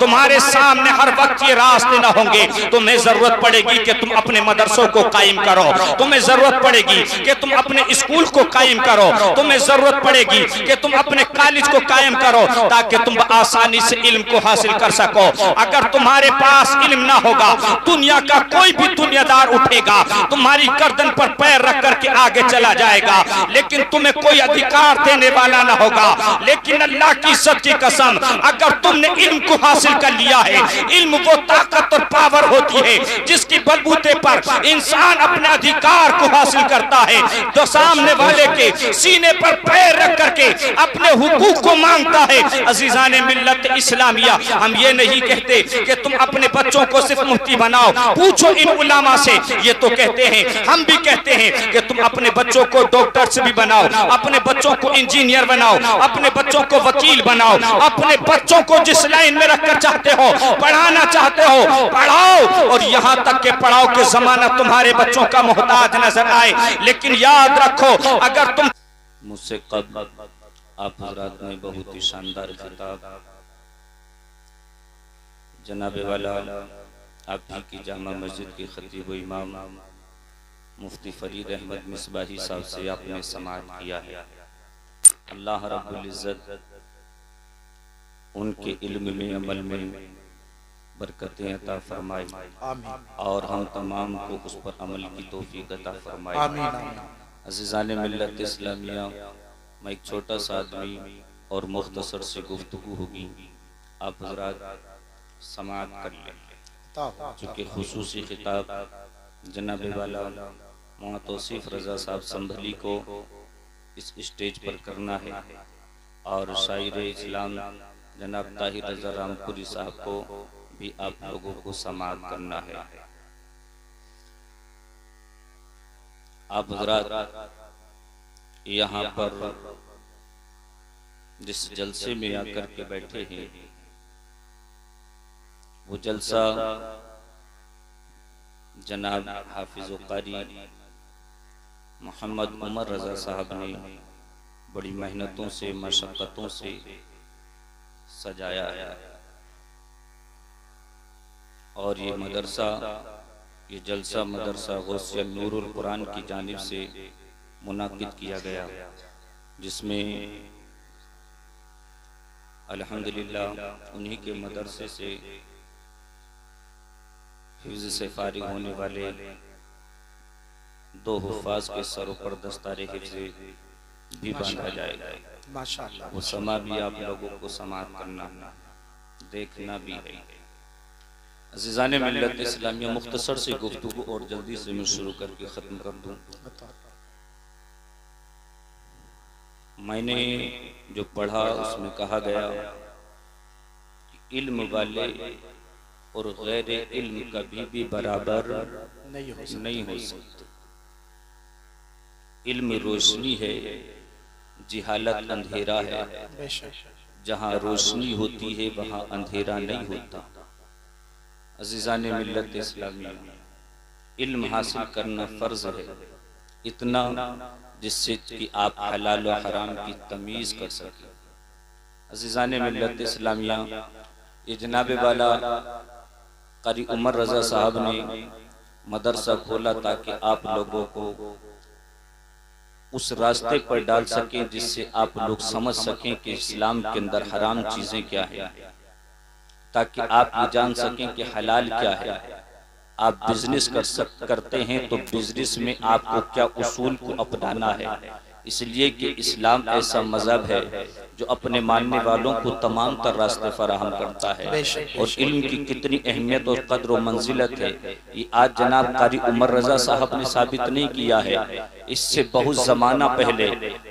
तुम्हारे सामने हर वक्त ये रास्ते ना होंगे। तुम्हें जरूरत पड़ेगी कि तुम अपने मदरसों को कायम करो, तुम्हें जरूरत पड़ेगी कि तुम अपने स्कूल को कायम करो, तुम्हें जरूरत पड़ेगी कि तुम अपने कॉलेज को कायम करो, ताकि तुम आसानी से इल्म को हासिल कर सको। अगर तुम्हारे पास इल्म ना होगा, दुनिया का कोई भी दुनियादार उठेगा, तुम्हारी गर्दन पर पैर रख करके आगे चला जाएगा, लेकिन तुम्हें कोई अधिकार देने वाला ना होगा। लेकिन अल्लाह की सच्ची कसम, अगर तुमने इल्म को हासिल कर लिया है, इल्म वो ताकत और पावर होती है जिसकी बलबूते पर इंसान अपने अधिकार को हासिल करता है, तो सामने वाले के सीने पर पैर रख करके अपने हुकूक को मांगता है। अजीजाने मिल्लत इस्लामिया, हम ये नहीं कहते कि तुम अपने बच्चों को सिर्फ मुफ्ती बनाओ, पूछो इन उलमा से, ये तो कहते हैं, हम भी कहते हैं कि तुम अपने बच्चों को डॉक्टर से भी बनाओ, अपने बच्चों को इंजीनियर बनाओ, अपने बच्चों को वकील बनाओ, अपने बच्चों को जिस लाइन में रखकर चाहते हो, पढ़ाना चाहते हो, पढ़ाओ, और यहाँ तक के पढ़ाओ कि जमाना तुम्हारे बच्चों का मोहताज नजर आए। लेकिन याद रखो, अगर तुम मुझसे कब आप हजरात ने बहुत ही शानदार खिताब जनाबे वाला आप ही की जामा मस्जिद के खतीब इमाम मुफ्ती फरीद अहमद मिसबाही साहब से आपने समाअत किया है। अल्लाह रब्बुल इज्जत उनके इल्म में, अमल में बरकतें अता फरमाए और हम तमाम को उस पर अमल की तौफीक अता फरमाए। अज़ीज़ाने मिल्लत इस्लामिया, मैं एक छोटा सा आदमी और मुख्तसर से गुफ्तगू होगी, आप हज़रात समाअत कर लें। चूँकि खुसूसी खिताब जनाबे वाला मौलाना तौसीफ रज़ा साहब संभली को इस स्टेज पर करना है और शायर इस्लाम जनाब ताहिर रज़ा रामपुरी साहब को भी आप लोगों को समाअत करना है। आप हज़रात यहाँ पर जिस जलसे में आकर के बैठे हैं, वो जलसा जनाब हाफिज़ व कारी मोहम्मद उमर रज़ा साहब ने बड़ी मेहनतों से, मशक्क़तों से सजाया है। और ये मदरसा, ये जलसा मदरसा गौसिया नूरुल कुरान की जानिब से मुनाकिद किया गया, जिसमें अल्हम्दुलिल्लाह उन्हीं के मदरसे से हिफ्ज़ से फारिग होने वाले 2 हुफ़ाज़ के सरों पर दस्तारे हिफ्ज़ भी बांधा जाएगा। माशाअल्लाह, वो समा भी आप लोगों को समाअत करना, देखना भी है। अज़ीज़ाने मिल्लत इस्लामिया, मुख्तसर से गुफ्तगू और जल्दी से मैं शुरू करके ख़त्म कर दूँ। मैंने जो पढ़ा उसमें कहा गया कि इल्म वाले और गैर इल्म कभी भी बराबर नहीं हो सकते। इल्म रोशनी है, जिहालत अंधेरा है। जहाँ रोशनी होती है वहाँ अंधेरा नहीं होता। अज़ीज़ाने मिल्लत इस्लामिया, इल्म हासिल करना फ़र्ज़ है, इतना जिससे कि आप हलाल व हराम की तमीज़ कर सकें। अज़ीज़ाने मिल्लत इस्लामिया, ये जनाबे वाला कारी उमर रज़ा साहब ने मदरसा खोला ताकि आप लोगों को उस रास्ते पर डाल सकें जिससे आप लोग समझ सकें कि इस्लाम के अंदर हराम चीज़ें क्या है, ताकि आप ये जान सकें कि हलाल क्या है। आप बिजनेस करते हैं तो बिजनेस में आपको क्या उसूल को अपनाना है, इसलिए कि इस्लाम ऐसा मज़हब है जो अपने मानने वालों को तमाम तर रास्ते फराहम करता है। और इल्म की कितनी अहमियत और कद्र व मंजिलत है, ये आज जनाब कारी उमर रज़ा साहब ने साबित नहीं किया है। इससे बहुत ज़माना पहले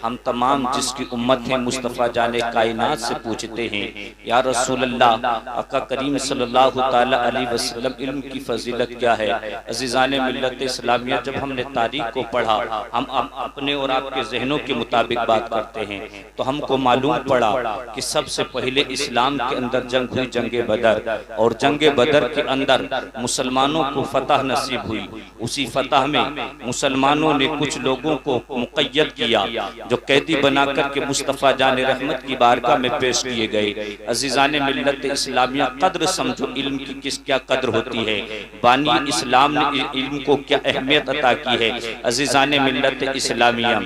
हम तमाम जिसकी उम्मत है मुस्तफ़ा जाने कायनात से पूछते हैं, या रसूल अल्लाह, आका करीम सल्लल्लाहु ताला अलैहि वसल्लम इल्म की फजीलत क्या है। अज़ीज़ाने मिल्लत इस्लामिया, जब हमने तारीख को पढ़ा, हम अपने और आपके जहनों के मुताबिक बात करते हैं, तो हमको मालूम पड़ा कि सबसे पहले इस्लाम के अंदर जंग हुई, जंगे बदर, और जंगे बदर के अंदर मुसलमानों को फतह नसीब हुई। उसी फतह में मुसलमानों ने कुछ लोगों को मुक़य्यद किया जो कैदी बना करके मुस्तफ़ा जान रहमत की बारगाह में पेश किए गए। अज़ीज़ान मिल्लत इस्लामिया, कद्र समझो इल्म की किस क्या कद्र होती है। बानी इस्लाम ने इल्म को क्या अहमियत अता की है। अज़ीज़ान मिल्लत इस्लामिया,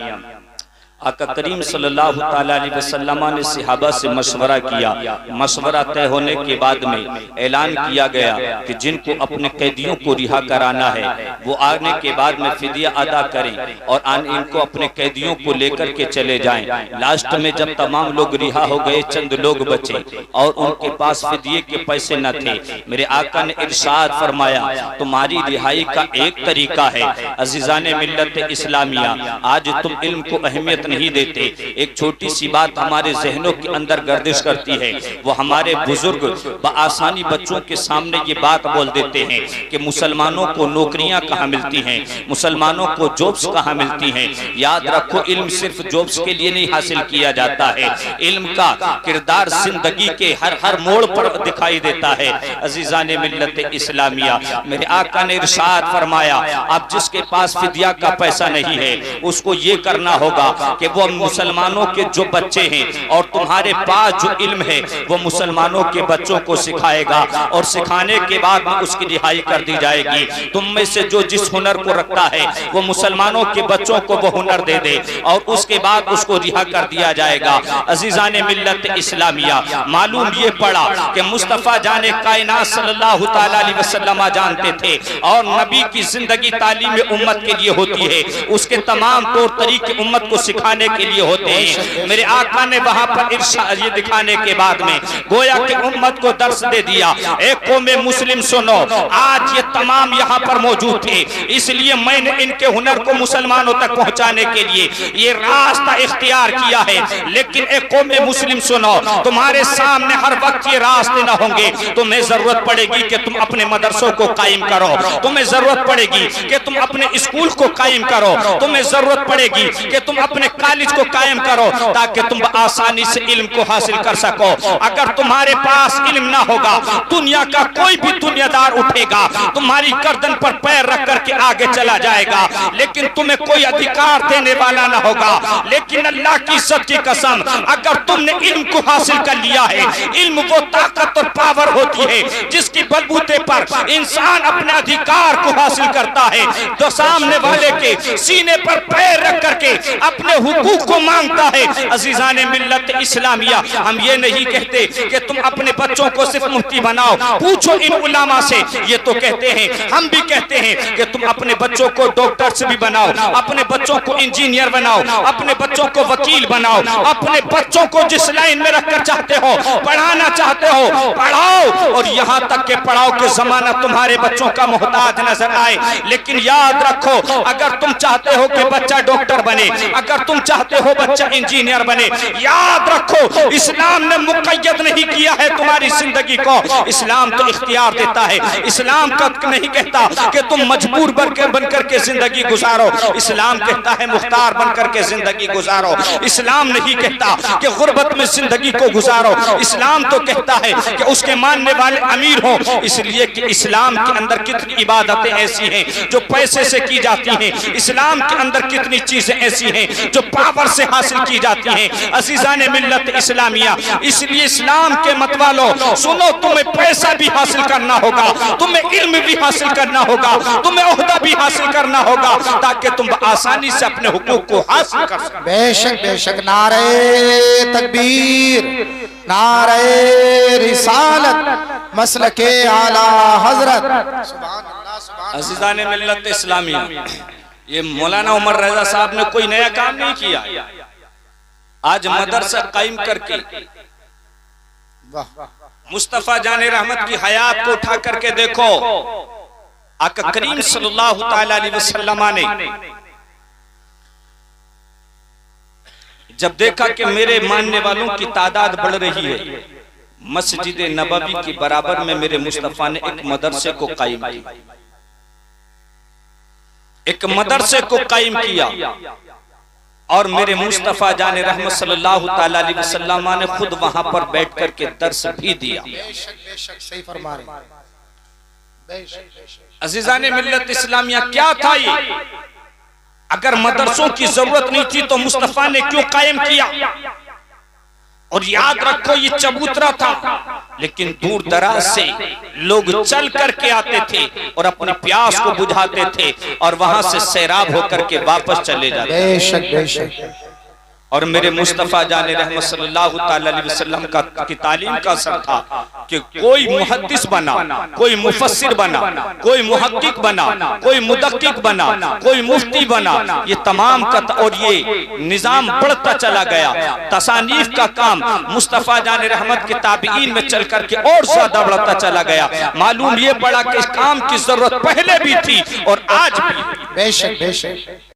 आका करीम सल्लल्लाहु अलैहि वसल्लम ने सहाबा से मशवरा किया। मशवरा तय होने के बाद में ऐलान किया गया कि जिनको अपने कैदियों को रिहा कराना है वो आने के बाद में फिदिया अदा करें और इनको अपने कैदियों को लेकर के चले जाएं। लास्ट में जब तमाम लोग रिहा हो गए, चंद लोग बचे और उनके पास फिदिये के पैसे न थे, मेरे आका ने इरशाद फरमाया तुम्हारी रिहाई का एक तरीका है। अज़ीज़ान मिल्लत इस्लामिया, आज तुम इल्म को अहमियत नहीं देते। एक छोटी सी बात हमारे जहनों के अंदर गर्दिश करती है, वो हमारे बुजुर्ग बआसानी बच्चों के सामने ये बात बोल देते हैं कि मुसलमानों को नौकरियां कहाँ मिलती हैं, मुसलमानों को जॉब्स कहाँ मिलती हैं। याद रखो, इल्म सिर्फ जॉब्स के लिए नहीं हासिल किया जाता है, इल्म का किरदार जिंदगी के हर मोड़ पर दिखाई देता है। अज़ीज़ान मिल्लत इस्लामिया, मेरे आका ने इरशाद फरमाया अब जिसके पास फिदिया का पैसा नहीं है उसको ये करना होगा कि वो मुसलमानों के जो बच्चे हैं और तुम्हारे पास जो इल्म है वो मुसलमानों के बच्चों को सिखाएगा और सिखाने के बाद में उसकी रिहाई कर दी जाएगी। तुम में से जो जिस हुनर को रखता है वो मुसलमानों के बच्चों को वो हुनर दे दे और उसके बाद उसको रिहा कर दिया जाएगा। अज़ीज़ान मिल्लत इस्लामिया, मालूम ये पड़ा कि मुस्तफ़ा जाने कायनात सल्लल्लाहु अलैहि वसल्लम जानते थे और नबी की जिंदगी तालीम उम्मत के लिए होती है, उसके तमाम तौर तरीके उम्मत को सिखाने के लिए होते हैं। मेरे आका ने वहां पर इरशाद ये दिखाने के बाद में गोया कि उम्मत को दर्स दे दिया। एक कौम मुस्लिम सुनो, आज ये तमाम यहाँ पर मौजूद थे, इसलिए मैंने इनके हुनर को मुसलमानों तक पहुंचाने के लिए ये रास्ता इख्तियार किया है। लेकिन एक कौम मुस्लिम सुनो, तुम्हारे सामने हर वक्त ये रास्ते न होंगे, तुम्हें जरूरत पड़ेगी कि तुम अपने मदरसों को कायम करो, तुम्हें जरूरत पड़ेगी कि तुम अपने स्कूल को कायम करो, तुम्हें जरूरत पड़ेगी कि तुम अपने कॉलेज को कायम करो ताकि तुम आसानी से इल्म को हासिल कर सको। अगर तुम्हारे पास इल्म ना होगा, दुनिया का कोई भी दुनियादार उठेगा तुम्हारी गर्दन पर पैर रख करके आगे चला जाएगा, लेकिन तुम्हें कोई अधिकार देने वाला ना होगा। लेकिन अल्लाह की इज्जत की कसम, अगर तुमने इल्म को हासिल कर लिया है, इल्म वो ताकत और पावर होती है जिसकी बलबूते पर इंसान अपने अधिकार को हासिल करता है, जो सामने वाले के सीने पर पैर रख करके अपने हुकूक को मांगता है। अज़ीज़ान मिल्लत इस्लामिया, हम ये नहीं कहते कि तुम अपने बच्चों को सिर्फ मुफ्ती बनाओ, पूछो इन उलामा से, ये तो कहते हैं, हम भी कहते हैं कि तुम अपने बच्चों को डॉक्टर्स भी बनाओ, अपने बच्चों को इंजीनियर बनाओ, अपने बच्चों को वकील बनाओ, अपने बच्चों को जिस लाइन में रखकर चाहते हो, पढ़ाना चाहते हो, पढ़ाओ। और यहाँ तक के पढ़ाओ के जमाना तुम्हारे बच्चों का मोहताज नजर आए, लेकिन याद रखो, अगर तुम चाहते हो कि बच्चा डॉक्टर बने, अगर तुम चाहते हो बच्चा इंजीनियर बने, याद रखो इस्लाम ने मुक़य्यद नहीं किया है तुम्हारी जिंदगी को। इस्लाम तो इख्तियार देता है, इस्लाम का नहीं कहता कि तुम मजबूर बनकर के जिंदगी गुजारो, इस्लाम कहता है मुख्तार बनकर के जिंदगी गुजारो। इस्लाम नहीं कहता कि गुर्बत में जिंदगी को गुजारो, इस्लाम तो कहता है कि उसके मानने वाले अमीर हो। इसलिए कि इस्लाम के अंदर कितनी इबादतें ऐसी हैं जो पैसे से की जाती हैं, इस्लाम के अंदर कितनी चीजें ऐसी हैं जो पावर से हासिल की जाती हैं। अज़ीज़ान मिल्लत इस्लामिया, इसलिए इस्लाम के मतवालो सुनो, तुम्हें पैसा भी हासिल करना होगा, तुम्हें इल्म भी हासिल करना होगा, तुम्हें ओहदा भी हासिल करना होगा ताकि तुम आसानी से अपने हुकूक को हासिल कर सको। बेशक बेशक, नारे तकबीर, नारे रिसालत, मसलके आला हजरत। अज़ीज़ान मिल्लत इस्लामिया, ये मौलाना उमर रजा साहब ने कोई नया काम नहीं किया। आज मदरसा कायम करके मुस्तफ़ा जाने रहमत की हयात को उठा करके देखो, आका करीम सल्लल्लाहु अलैहि वसल्लम ने जब देखा कि मेरे मानने वालों की तादाद बढ़ रही है, मस्जिद नबवी के बराबर में मेरे मुस्तफ़ा ने एक मदरसे को कायम किया, एक मदरसे को कायम किया और मेरे मुस्तफ़ा जाने रहमत सल्लल्लाहु अलैहि वसल्लम ने खुद वहां पर बैठ करके दर्स भी दिया। सही फरमा रहे। अज़ीज़ान मिल्लत इस्लामिया, क्या था ये? अगर मदरसों की जरूरत नहीं थी तो मुस्तफा ने क्यों कायम किया? और याद रखो ये चबूतरा था, लेकिन दूर दराज से लोग चल करके आते थे और अपनी प्यास को बुझाते थे और वहां से सैराब होकर के वापस चले जाते। बेशक बेशक। और मेरे मुस्तफा जाने रहमत सल्लल्लाहु ताला अलैहि वसल्लम की तालीम का असर था कि कोई मुहद्दिस बना, कोई मुफस्सिर बना, कोई मुहक्किक बना, कोई मुदक्किक बना, कोई मुफ्ती बना, ये तमाम का और ये निजाम बढ़ता चला गया। तसानीफ का काम मुस्तफा जाने रहमत के ताबीइन में चल करके और ज्यादा बढ़ता चला गया। मालूम ये पड़ा कि इस काम की जरूरत पहले भी थी और आज भी। बेशक बेशक।